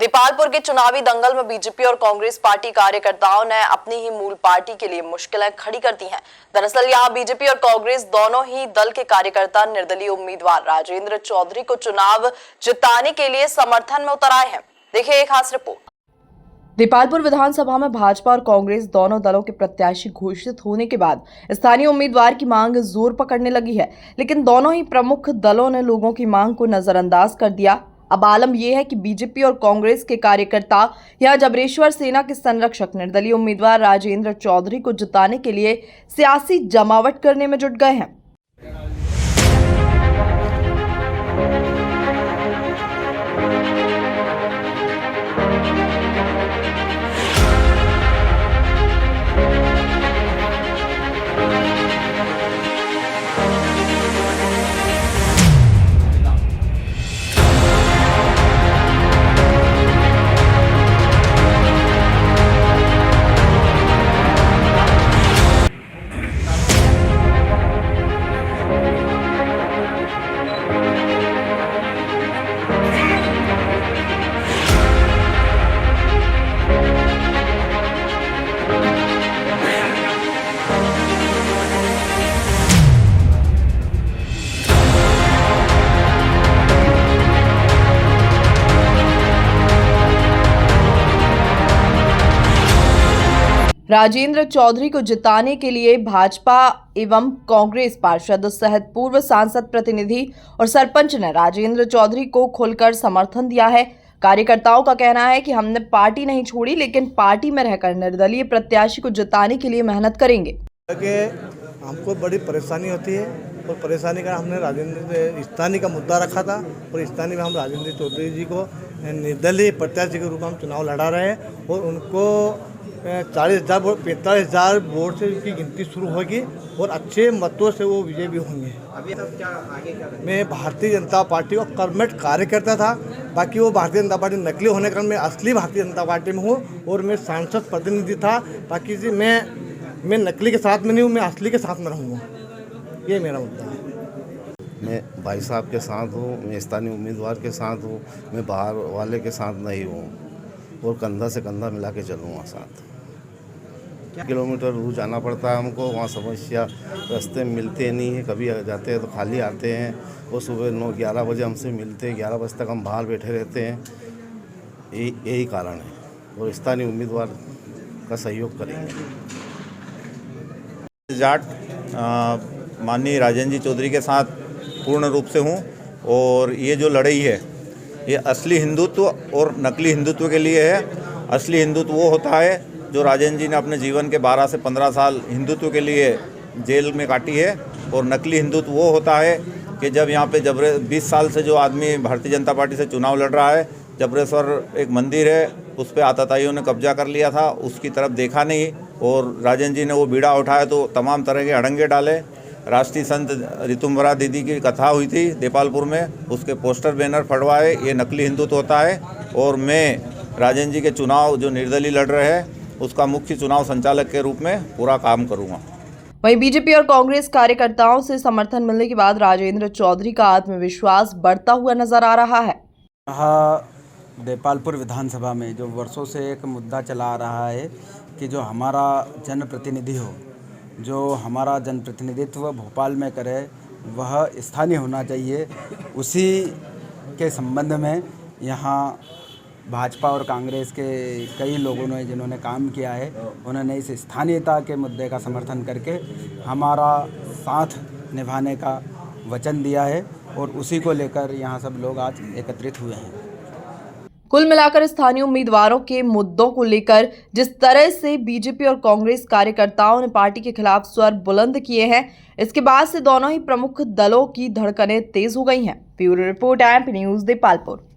देपालपुर के चुनावी दंगल में बीजेपी और कांग्रेस पार्टी कार्यकर्ताओं ने अपनी ही मूल पार्टी के लिए मुश्किलें खड़ी कर दी हैं। दरअसल यहां बीजेपी और कांग्रेस दोनों ही दल के कार्यकर्ता निर्दलीय उम्मीदवार राजेंद्र चौधरी को चुनाव जिताने के लिए समर्थन में उतर आए हैं। देखिए एक खास रिपोर्ट। देपालपुर विधानसभा में भाजपा और कांग्रेस दोनों दलों के प्रत्याशी घोषित होने के बाद स्थानीय उम्मीदवार की मांग जोर पकड़ने लगी है, लेकिन दोनों ही प्रमुख दलों ने लोगों की मांग को नजरअंदाज कर दिया। अब आलम यह है कि बीजेपी और कांग्रेस के कार्यकर्ता यहां जबरेश्वर सेना के संरक्षक निर्दलीय उम्मीदवार राजेंद्र चौधरी को जिताने के लिए सियासी जमावट करने में जुट गए हैं। राजेंद्र चौधरी को जिताने के लिए भाजपा एवं कांग्रेस पार्षद सहित पूर्व सांसद प्रतिनिधि और सरपंच ने राजेंद्र चौधरी को खुलकर समर्थन दिया है। कार्यकर्ताओं का कहना है कि हमने पार्टी नहीं छोड़ी, लेकिन पार्टी में रहकर निर्दलीय प्रत्याशी को जिताने के लिए मेहनत करेंगे। हमको बड़ी परेशानी होती है और परेशानी का हमने राजेंद्र स्थानीय का मुद्दा रखा था और स्थानीय में हम राजेंद्र चौधरी जी को निर्दलीय प्रत्याशी के रूप में हम चुनाव लड़ा रहे हैं और उनको 40,000 वोट 45,000 वोट से उनकी गिनती शुरू होगी और अच्छे मतों से वो विजय भी होंगे। अभी तक क्या आगे क्या मैं भारतीय जनता पार्टी का कर्मठ कार्यकर्ता था, बाकी वो भारतीय जनता पार्टी नकली होने के कारण मैं असली भारतीय जनता पार्टी में हूँ और मैं सांसद प्रतिनिधि था। बाकी जी मैं नकली के साथ में नहीं हूँ, मैं असली के साथ में रहूँगा। ये मेरा मुद्दा है। मैं भाई साहब के साथ हूँ, मैं स्थानीय उम्मीदवार के साथ हूँ, मैं बाहर वाले के साथ नहीं हूँ और कंधा से कंधा मिला के चलूँगा साथ। किलोमीटर दूर जाना पड़ता है हमको, वहाँ समस्या रास्ते में मिलते नहीं है, कभी जाते हैं तो खाली आते हैं। वो सुबह 9-11 बजे हमसे मिलते हैं, 11 बजे तक हम बाहर बैठे रहते हैं। यही कारण है और स्थानीय उम्मीदवार का सहयोग करेंगे। जाट माननीय राजेंद्र जी चौधरी के साथ पूर्ण रूप से हूँ और ये जो लड़ाई है ये असली हिंदुत्व और नकली हिंदुत्व के लिए है। असली हिंदुत्व वो होता है जो राजेंद्र जी ने अपने जीवन के 12 से 15 साल हिंदुत्व के लिए जेल में काटी है और नकली हिंदुत्व वो होता है कि जब यहाँ पे 20 साल से जो आदमी भारतीय जनता पार्टी से चुनाव लड़ रहा है, जबरेश्वर एक मंदिर है उस पर आतताइयों ने कब्जा कर लिया था, उसकी तरफ देखा नहीं और राजेंद्र जी ने वो बीड़ा उठाया तो तमाम तरह के अड़ंगे डाले। राष्ट्रीय संत ऋतुम्बरा दीदी की कथा हुई थी देपालपुर में, उसके पोस्टर बैनर फटवाए। ये नकली हिंदुत्व होता है और मैं राजेंद्र जी के चुनाव जो निर्दलीय लड़ रहे हैं उसका मुख्य चुनाव संचालक के रूप में पूरा काम करूंगा। वहीं बीजेपी और कांग्रेस कार्यकर्ताओं से समर्थन मिलने के बाद राजेंद्र चौधरी का आत्मविश्वास बढ़ता हुआ नजर आ रहा है। देपालपुर विधानसभा में जो वर्षों से एक मुद्दा चला आ रहा है कि जो हमारा जनप्रतिनिधि हो, जो हमारा जनप्रतिनिधित्व भोपाल में करे वह स्थानीय होना चाहिए। उसी के संबंध में यहाँ भाजपा और कांग्रेस के कई लोगों ने जिन्होंने काम किया है, उन्होंने इस स्थानीयता के मुद्दे का समर्थन करके हमारा साथ निभाने का वचन दिया है और उसी को लेकर यहाँ सब लोग आज एकत्रित हुए हैं। कुल मिलाकर स्थानीय उम्मीदवारों के मुद्दों को लेकर जिस तरह से बीजेपी और कांग्रेस कार्यकर्ताओं ने पार्टी के खिलाफ स्वर बुलंद किए हैं, इसके बाद से दोनों ही प्रमुख दलों की धड़कनें तेज हो गई हैं। Bureau report MP news Depalpur.